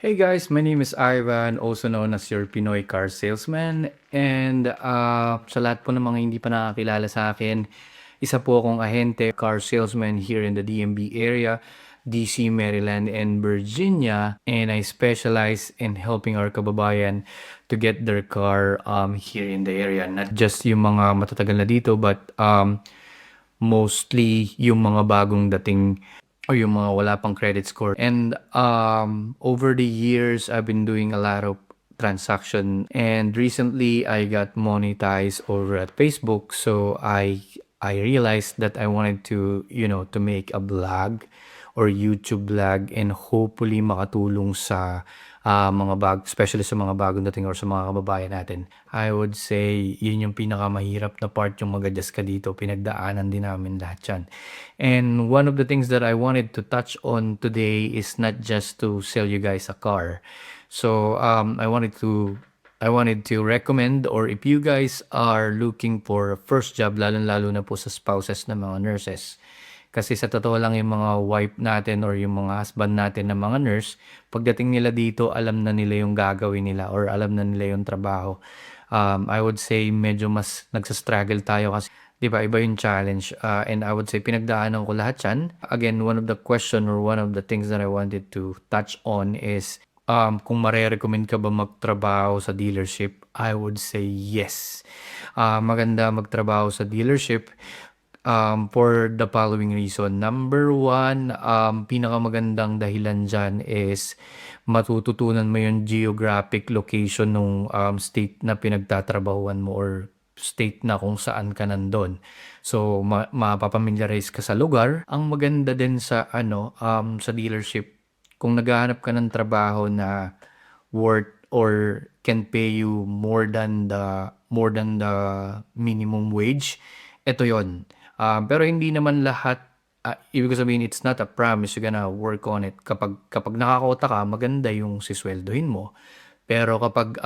Hey guys, my name is Ivan, also known as your Pinoy car salesman. And sa lahat po ng mga hindi pa nakakilala sa akin, isa po akong ahente, car salesman here in the DMV area, DC, Maryland, and Virginia. And I specialize in helping our kababayan to get their car here in the area. Not just yung mga matatagal na dito, but mostly yung mga bagong dating o yung mga wala pang credit score. And over the years, I've been doing a lot of transaction, and recently I got monetized over at Facebook. So I realized that I wanted to, to make a blog or YouTube vlog and hopefully makatulong sa especially sa mga bagong dating or sa mga kababayan natin. I would say yun yung pinakamahirap na part, yung mag-adjust ka dito. Pinagdaanan din namin lahat yan. And one of the things that I wanted to touch on today is not just to sell you guys a car. So I wanted to recommend, or if you guys are looking for a first job, lalo na po sa spouses ng mga nurses. Kasi sa totoo lang, yung mga wife natin or yung mga husband natin na mga nurse, pagdating nila dito, alam na nila yung gagawin nila or alam na nila yung trabaho. I would say medyo mas nagsa-struggle tayo kasi 'di ba, iba yung challenge. And I would say pinagdaanan ko lahat 'yan. Again, one of the question or one of the things that I wanted to touch on is kung mare-recommend ka ba magtrabaho sa dealership. I would say yes. Maganda magtrabaho sa dealership for the following reason. Number one, pinakamagandang dahilan dyan is matututunan mo yung geographic location ng state na pinagtatrabahuan mo or state na kung saan ka nandun. So, mapapamiliarize ka sa lugar. Ang maganda din sa sa dealership, kung naghahanap ka ng trabaho na worth or can pay you more than the minimum wage, ito yon. Pero hindi naman lahat, ibig ko sabihin, it's not a promise you're gonna work on it. Kapag nakakota ka, maganda yung sisweldohin mo. Pero kapag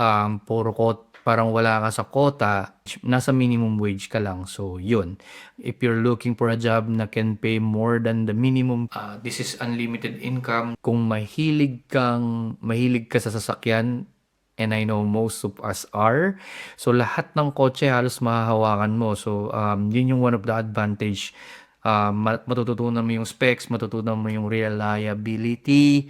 puro parang wala ka sa quota, nasa minimum wage ka lang. So, yun. If you're looking for a job na can pay more than the minimum, this is unlimited income. Kung mahilig ka sa sasakyan, and I know most of us are. So, lahat ng kotse halos mahahawakan mo. So, yun yung one of the advantage. Matututunan mo yung specs, matututunan mo yung reliability.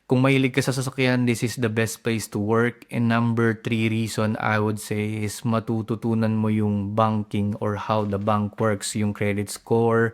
Kung mahilig ka sa sasakyan, this is the best place to work. And number three reason I would say is matututunan mo yung banking or how the bank works, yung credit score.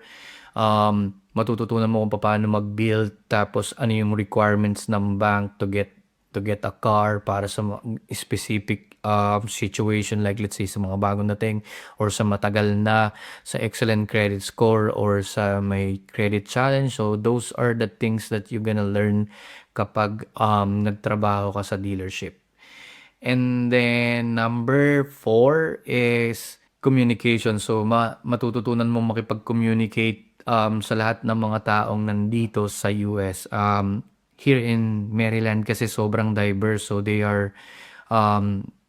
Matututunan mo kung paano mag-build, tapos ano yung requirements ng bank to get a car para sa specific situation, like let's say sa mga bagong dating or sa matagal na, sa excellent credit score or sa may credit challenge. So those are the things that you're gonna learn kapag nagtrabaho ka sa dealership. And then number four is communication. So matututunan mo makipag-communicate sa lahat ng mga taong nandito sa US. Here in Maryland kasi sobrang diverse. So they are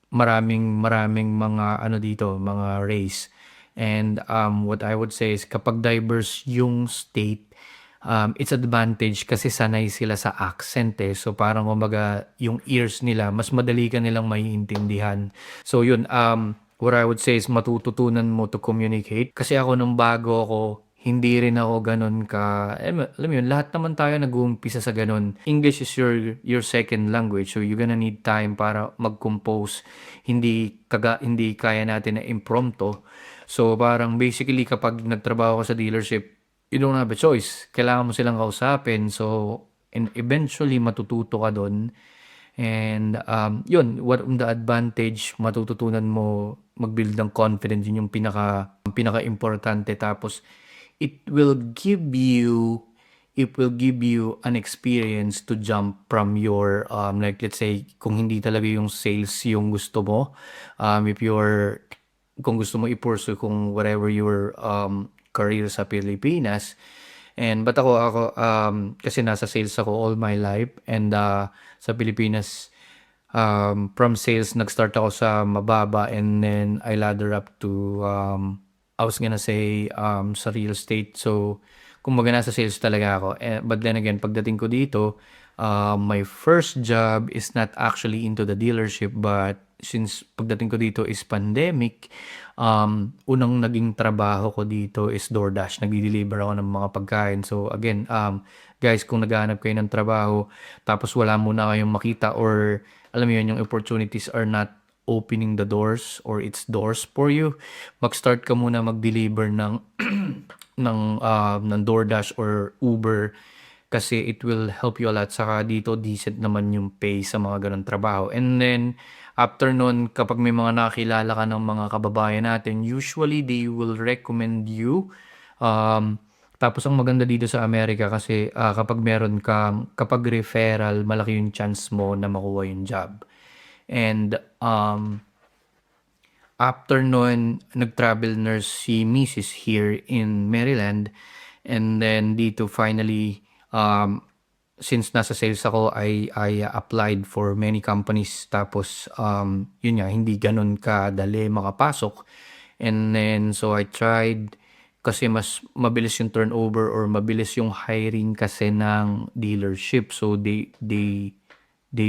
maraming mga dito, mga race. And what I would say is kapag diverse yung state, it's advantage kasi sanay sila sa accent eh. So parang kumbaga yung ears nila, mas madali ka nilang maiintindihan. So yun, what I would say is matututunan mo to communicate. Kasi ako nung bago ako, hindi rin ako ganun alam mo yun, lahat naman tayo nag-uumpisa sa ganun. English is your second language, so you're gonna need time para mag-compose. Hindi kaya natin na impromptu. So parang basically kapag nagtrabaho ka sa dealership, you don't have a choice. Kailangan mo silang kausapin. So, and eventually matututo ka doon. And yun, what the advantage, matututunan mo mag-build ng confidence, yun yung pinaka-importante. Tapos it will give you an experience to jump from your like let's say kung hindi talaga yung sales yung gusto mo, if kung gusto mo i-pursue kung whatever your career sa Pilipinas. And but ako kasi nasa sales ako all my life, and sa Pilipinas, from sales nag-start ako sa mababa, and then I ladder up to I was gonna say sa real estate. So kumbaga nasa sales talaga ako. But then again, pagdating ko dito, My first job is not actually into the dealership, but since pagdating ko dito is pandemic, unang naging trabaho ko dito is DoorDash. Nagde-deliver ako ng mga pagkain. So again, guys, kung naghahanap kayo ng trabaho tapos wala muna kayong makita or alam mo yun, yung opportunities are not opening the doors or its doors for you, mag-start ka muna mag-deliver ng ng DoorDash or Uber kasi it will help you a lot. Saka dito decent naman yung pay sa mga ganun trabaho. And then after nun, kapag may mga nakilala ka ng mga kababayan natin, usually they will recommend you. Tapos ang maganda dito sa Amerika kasi kapag referral, malaki yung chance mo na makuha yung job. And after nun, nag-travel nurse si Mrs. here in Maryland. And then dito finally, since nasa sales ako, I applied for many companies. Tapos, yun nga, hindi ganun kadali makapasok. And then, so I tried kasi mas mabilis yung turnover or mabilis yung hiring kasi ng dealership. So, they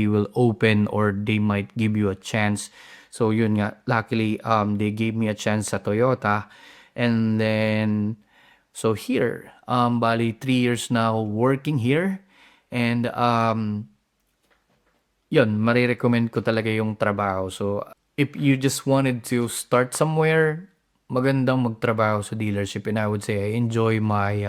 will open or they might give you a chance. So yun nga, luckily they gave me a chance sa Toyota. And then so here, bali 3 years now working here. And yun, marirecommend ko talaga yung trabaho. So, if you just wanted to start somewhere, magandang magtrabaho sa dealership. And I would say I enjoy my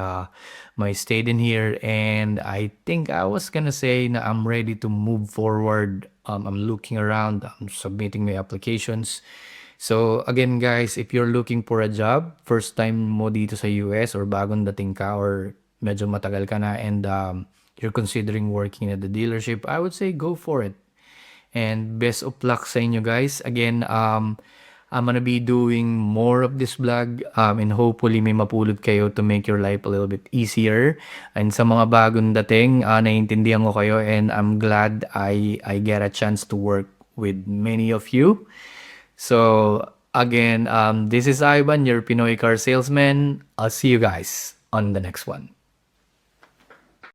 stay in here. And I think I was gonna say na I'm ready to move forward. I'm looking around, I'm submitting my applications. So, again guys, if you're looking for a job, first time mo dito sa US or bagong dating ka or medyo matagal ka na and you're considering working at the dealership, I would say go for it. And best of luck sa inyo guys. Again, I'm gonna be doing more of this vlog and hopefully may mapulot kayo to make your life a little bit easier. And sa mga bagong dating, naiintindihan ko kayo and I'm glad I get a chance to work with many of you. So again, this is Ivan, your Pinoy car salesman. I'll see you guys on the next one.